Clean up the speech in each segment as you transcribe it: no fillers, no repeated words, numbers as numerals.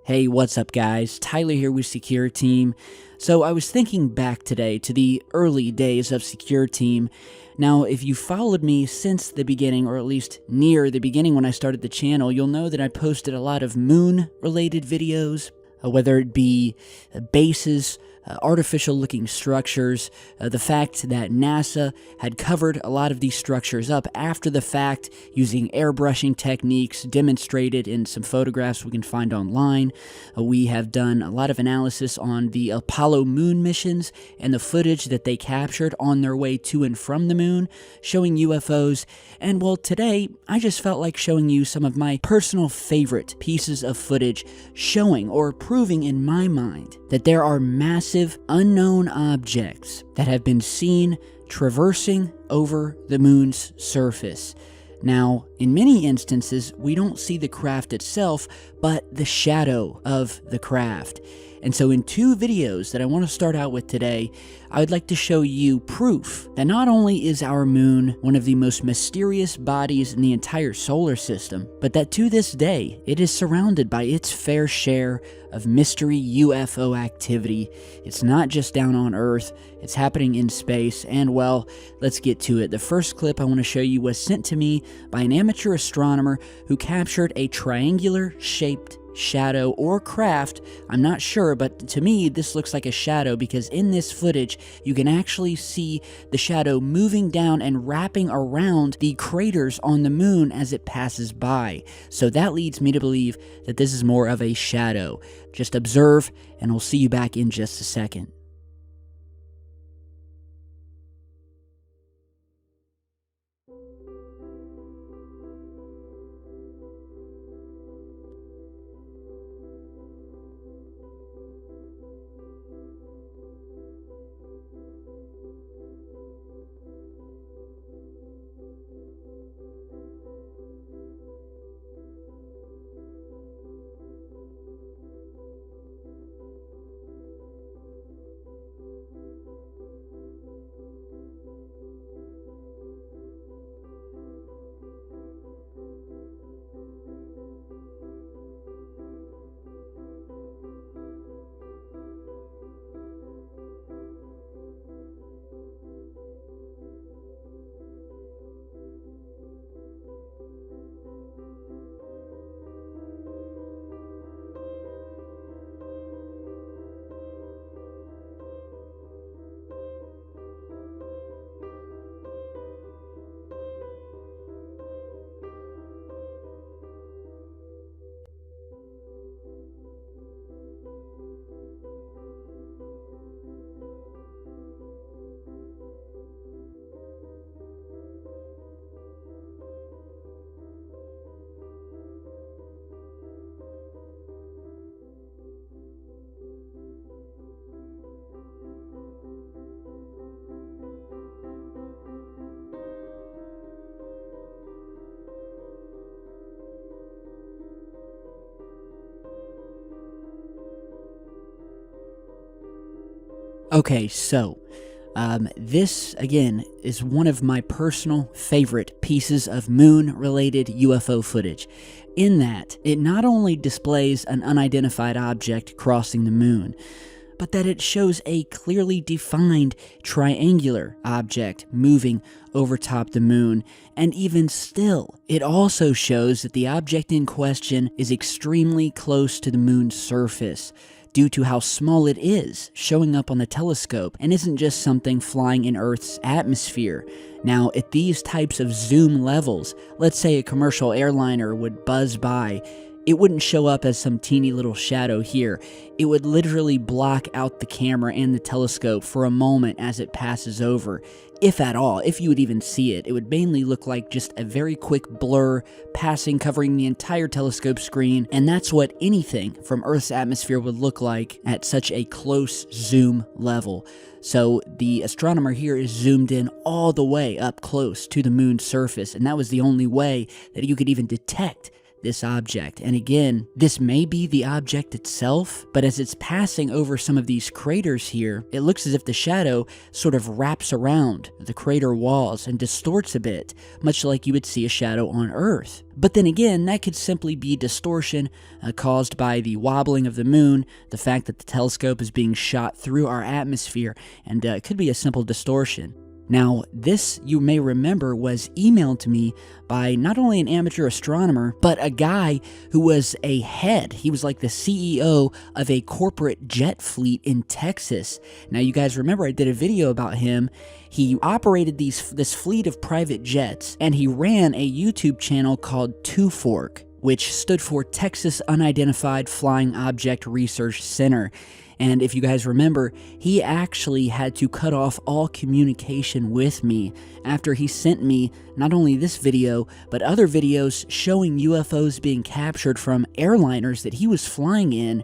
Hey, what's up guys? Tyler here with Secure Team. So I was thinking back today to the early days of Secure Team. Now, if you followed me since the beginning, or at least near the beginning when I started the channel, you'll know that I posted a lot of moon-related videos, whether it be bases, artificial-looking structures, the fact that NASA had covered a lot of these structures up after the fact using airbrushing techniques demonstrated in some photographs we can find online. We have done a lot of analysis on the Apollo moon missions and the footage that they captured on their way to and from the moon, showing UFOs. And well, today, I just felt like showing you some of my personal favorite pieces of footage showing or proving in my mind that there are massive unknown objects that have been seen traversing over the moon's surface. Now, in many instances, we don't see the craft itself, but the shadow of the craft. And so in two videos that I want to start out with today, I would like to show you proof that not only is our moon one of the most mysterious bodies in the entire solar system, but that to this day, it is surrounded by its fair share of mystery UFO activity. It's not just down on Earth, it's happening in space, and well, let's get to it. The first clip I want to show you was sent to me by an amateur astronomer who captured a triangular-shaped shadow or craft. I'm not sure, but to me this looks like a shadow because in this footage you can actually see the shadow moving down and wrapping around the craters on the moon as it passes by. So that leads me to believe that this is more of a shadow. Just observe and we'll see you back in just a second. Okay, so this, again, is one of my personal favorite pieces of moon-related UFO footage, in that it not only displays an unidentified object crossing the moon, but that it shows a clearly defined triangular object moving over top the moon, and even still, it also shows that the object in question is extremely close to the moon's surface, due to how small it is showing up on the telescope and isn't just something flying in Earth's atmosphere. Now, at these types of zoom levels, let's say a commercial airliner would buzz by, it wouldn't show up as some teeny little shadow here. It would literally block out the camera and the telescope for a moment as it passes over. If at all, if you would even see it, it would mainly look like just a very quick blur passing, covering the entire telescope screen, and that's what anything from Earth's atmosphere would look like at such a close zoom level. So the astronomer here is zoomed in all the way up close to the moon's surface, and that was the only way that you could even detect this object. And again, this may be the object itself, but as it's passing over some of these craters here, it looks as if the shadow sort of wraps around the crater walls and distorts a bit, much like you would see a shadow on Earth. But then again, that could simply be distortion caused by the wobbling of the moon, the fact that the telescope is being shot through our atmosphere, and it could be a simple distortion. Now, this, you may remember, was emailed to me by not only an amateur astronomer, but a guy who was a head. He was like the CEO of a corporate jet fleet in Texas. Now, you guys remember I did a video about him. He operated this fleet of private jets, and he ran a YouTube channel called Two Fork, which stood for Texas Unidentified Flying Object Research Center. And if you guys remember, he actually had to cut off all communication with me after he sent me not only this video, but other videos showing UFOs being captured from airliners that he was flying in.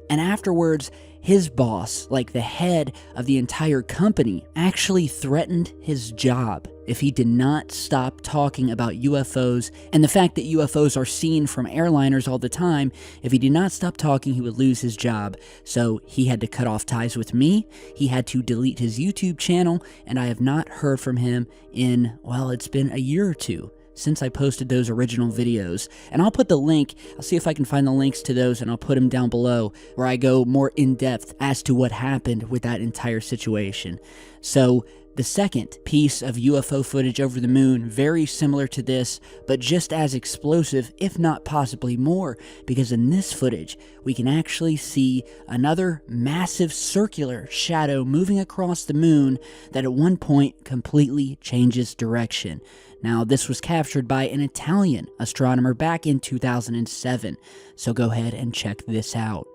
And afterwards, his boss, like the head of the entire company, actually threatened his job if he did not stop talking about UFOs and the fact that UFOs are seen from airliners all the time. If he did not stop talking, he would lose his job. So he had to cut off ties with me. He had to delete his YouTube channel, and I have not heard from him in, well, it's been a year or two since I posted those original videos. And I'll put the link, I'll see if I can find the links to those, and I'll put them down below where I go more in depth as to what happened with that entire situation. So the second piece of UFO footage over the moon, very similar to this, but just as explosive, if not possibly more, because in this footage, we can actually see another massive circular shadow moving across the moon that at one point completely changes direction. Now, this was captured by an Italian astronomer back in 2007, so go ahead and check this out.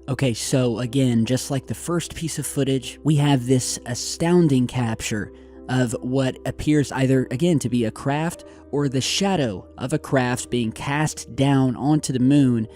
Okay, so again, just like the first piece of footage, we have this astounding capture of what appears either, again, to be a craft or the shadow of a craft being cast down onto the moon.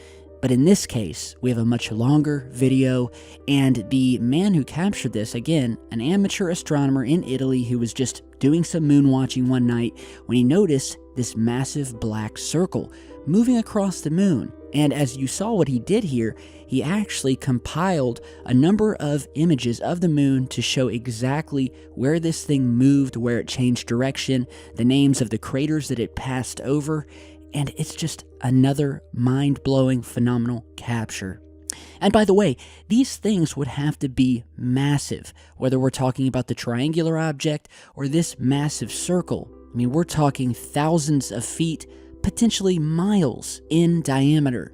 But in this case, we have a much longer video, and the man who captured this, again, an amateur astronomer in Italy who was just doing some moon watching one night when he noticed this massive black circle moving across the moon. And as you saw what he did here, he actually compiled a number of images of the moon to show exactly where this thing moved, where it changed direction, the names of the craters that it passed over, and it's just another mind-blowing, phenomenal capture. And by the way, these things would have to be massive, whether we're talking about the triangular object or this massive circle. I mean, we're talking thousands of feet, potentially miles in diameter.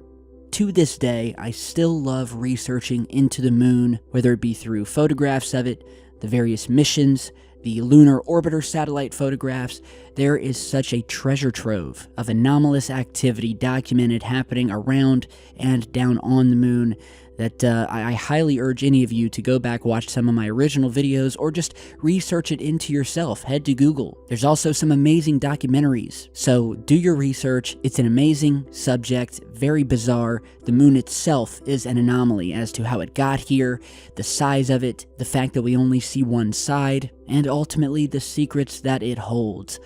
To this day, I still love researching into the moon, whether it be through photographs of it, the various missions, the lunar orbiter satellite photographs. There is such a treasure trove of anomalous activity documented happening around and down on the moon that I highly urge any of you to go back, watch some of my original videos, or just research it into yourself. Head to Google. There's also some amazing documentaries, so do your research. It's an amazing subject, very bizarre. The moon itself is an anomaly as to how it got here, the size of it, the fact that we only see one side, and ultimately the secrets that it holds.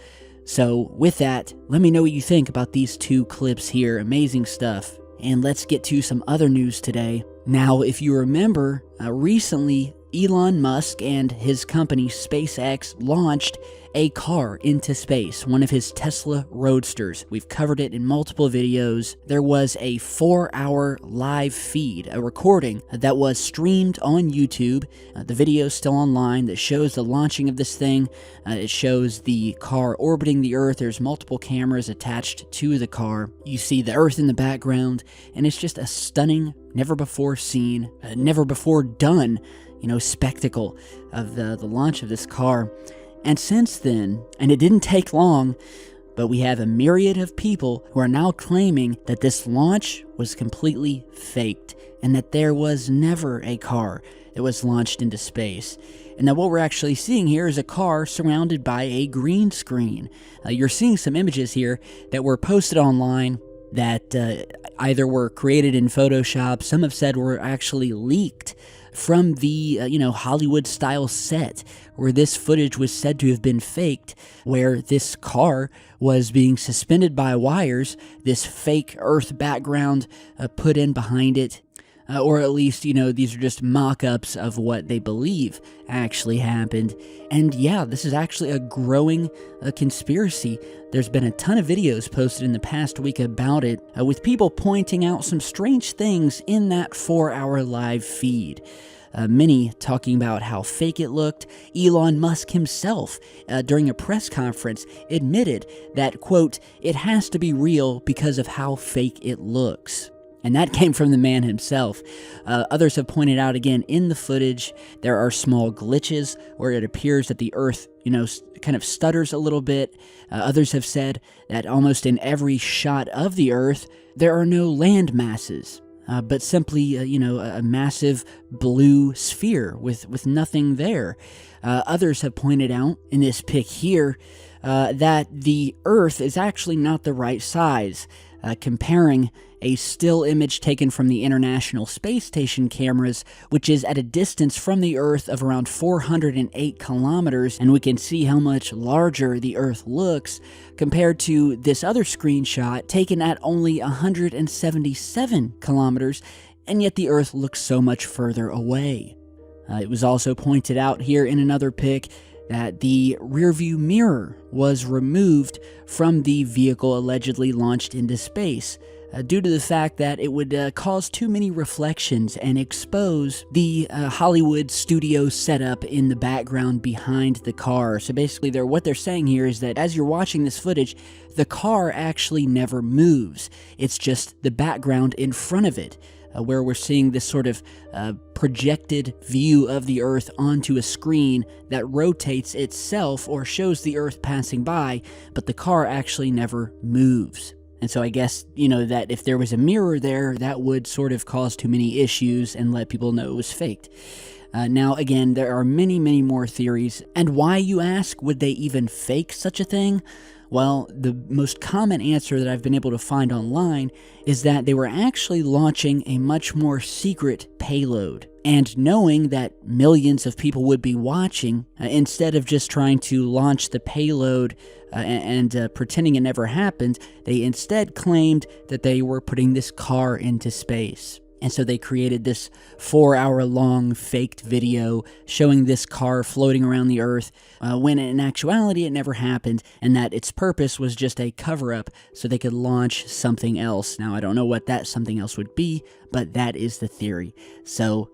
So with that, let me know what you think about these two clips here. Amazing stuff. And let's get to some other news today. Now, if you remember, recently Elon Musk and his company SpaceX launched a car into space, one of his Tesla Roadsters. We've covered it in multiple videos. There was a 4-hour live feed, a recording that was streamed on YouTube. The video is still online that shows the launching of this thing. It shows the car orbiting the Earth. There's multiple cameras attached to the car. You see the Earth in the background, and it's just a stunning, never before seen, never before done, spectacle of the launch of this car. And since then, and it didn't take long, but we have a myriad of people who are now claiming that this launch was completely faked and that there was never a car that was launched into space. And that what we're actually seeing here is a car surrounded by a green screen. You're seeing some images here that were posted online that either were created in Photoshop, some have said were actually leaked from the, Hollywood-style set where this footage was said to have been faked, where this car was being suspended by wires, this fake Earth background put in behind it, or at least, these are just mock-ups of what they believe actually happened. And yeah, this is actually a growing conspiracy. There's been a ton of videos posted in the past week about it, with people pointing out some strange things in that 4-hour live feed. Many talking about how fake it looked. Elon Musk himself, during a press conference, admitted that, quote, "it has to be real because of how fake it looks." And that came from the man himself. Others have pointed out, again, in the footage, there are small glitches where it appears that the Earth, kind of stutters a little bit. Others have said that almost in every shot of the Earth, there are no land masses. But simply, a massive blue sphere with nothing there. Others have pointed out in this pic here that the Earth is actually not the right size, comparing a still image taken from the International Space Station cameras, which is at a distance from the Earth of around 408 kilometers, and we can see how much larger the Earth looks compared to this other screenshot taken at only 177 kilometers, and yet the Earth looks so much further away. It was also pointed out here in another pic that the rearview mirror was removed from the vehicle allegedly launched into space, due to the fact that it would cause too many reflections and expose the Hollywood studio setup in the background behind the car. So basically, what they're saying here is that as you're watching this footage, the car actually never moves. It's just the background in front of it, where we're seeing this sort of projected view of the Earth onto a screen that rotates itself or shows the Earth passing by, but the car actually never moves. And so I guess, that if there was a mirror there, that would sort of cause too many issues and let people know it was faked. Now, again, there are many, many more theories. And why, you ask, would they even fake such a thing? Well, the most common answer that I've been able to find online is that they were actually launching a much more secret payload. And knowing that millions of people would be watching, instead of just trying to launch the payload and pretending it never happened, they instead claimed that they were putting this car into space. And so they created this 4-hour-long faked video showing this car floating around the Earth, when in actuality it never happened, and that its purpose was just a cover-up so they could launch something else. Now, I don't know what that something else would be, but that is the theory. So,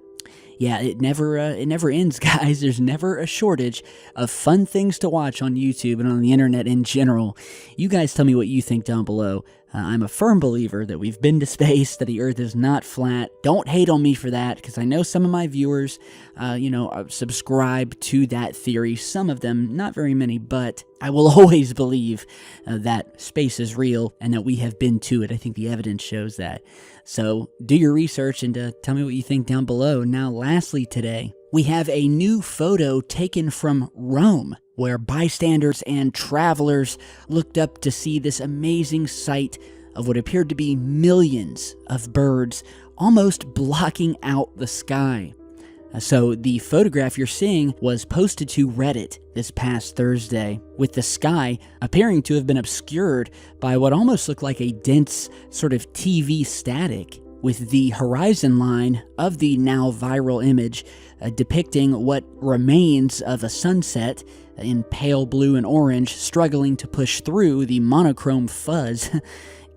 yeah, it never ends, guys. There's never a shortage of fun things to watch on YouTube and on the internet in general. You guys tell me what you think down below. I'm a firm believer that we've been to space, that the Earth is not flat. Don't hate on me for that, because I know some of my viewers, subscribe to that theory. Some of them, not very many, but I will always believe that space is real and that we have been to it. I think the evidence shows that. So do your research and tell me what you think down below. Now, lastly today, we have a new photo taken from Rome, where bystanders and travelers looked up to see this amazing sight of what appeared to be millions of birds almost blocking out the sky. So the photograph you're seeing was posted to Reddit this past Thursday, with the sky appearing to have been obscured by what almost looked like a dense sort of TV static. with the horizon line of the now viral image depicting what remains of a sunset in pale blue and orange struggling to push through the monochrome fuzz.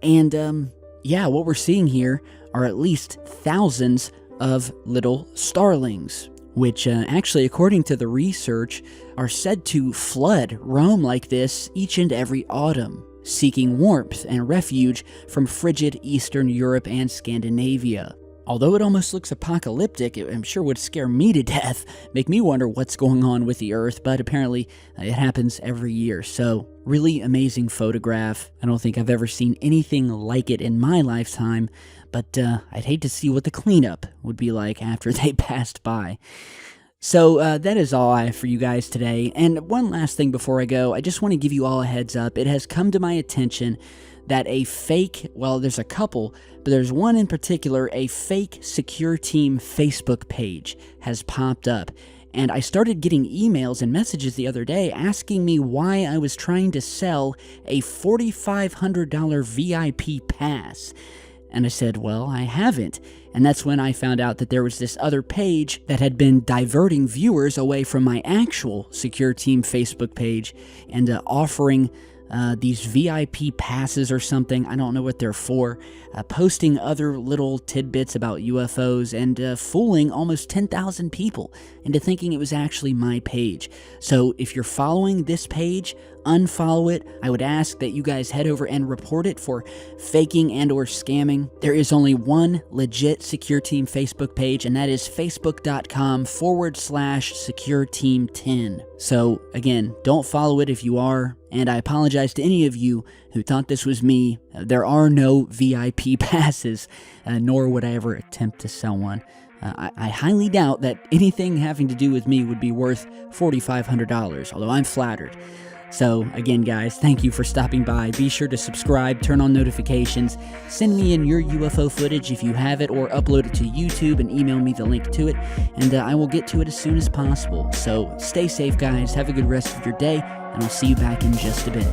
And yeah, what we're seeing here are at least thousands of little starlings, which actually, according to the research, are said to flood Rome like this each and every autumn, seeking warmth and refuge from frigid Eastern Europe and Scandinavia. Although it almost looks apocalyptic, it I'm sure would scare me to death, make me wonder what's going on with the Earth, but apparently it happens every year. So, really amazing photograph. I don't think I've ever seen anything like it in my lifetime, but I'd hate to see what the cleanup would be like after they passed by. So that is all I have for you guys today. And one last thing before I go, I just want to give you all a heads up. It has come to my attention that a fake, well, there's a couple, but there's one in particular, a fake Secure Team Facebook page has popped up. And I started getting emails and messages the other day asking me why I was trying to sell a $4,500 VIP pass. And I said, well, I haven't. And that's when I found out that there was this other page that had been diverting viewers away from my actual Secure Team Facebook page and offering these VIP passes or something. I don't know what they're for. Posting other little tidbits about UFOs and fooling almost 10,000 people into thinking it was actually my page. So if you're following this page, unfollow it. I would ask that you guys head over and report it for faking and or scamming. There is only one legit Secure Team Facebook page, and that is facebook.com/SecureTeam10. So again, don't follow it if you are, and I apologize to any of you who thought this was me. There are no VIP passes, nor would I ever attempt to sell one. I highly doubt that anything having to do with me would be worth $4,500, although I'm flattered. So, again, guys, thank you for stopping by. Be sure to subscribe, turn on notifications, send me in your UFO footage if you have it, or upload it to YouTube and email me the link to it, and I will get to it as soon as possible. So, stay safe, guys. Have a good rest of your day, and I'll see you back in just a bit.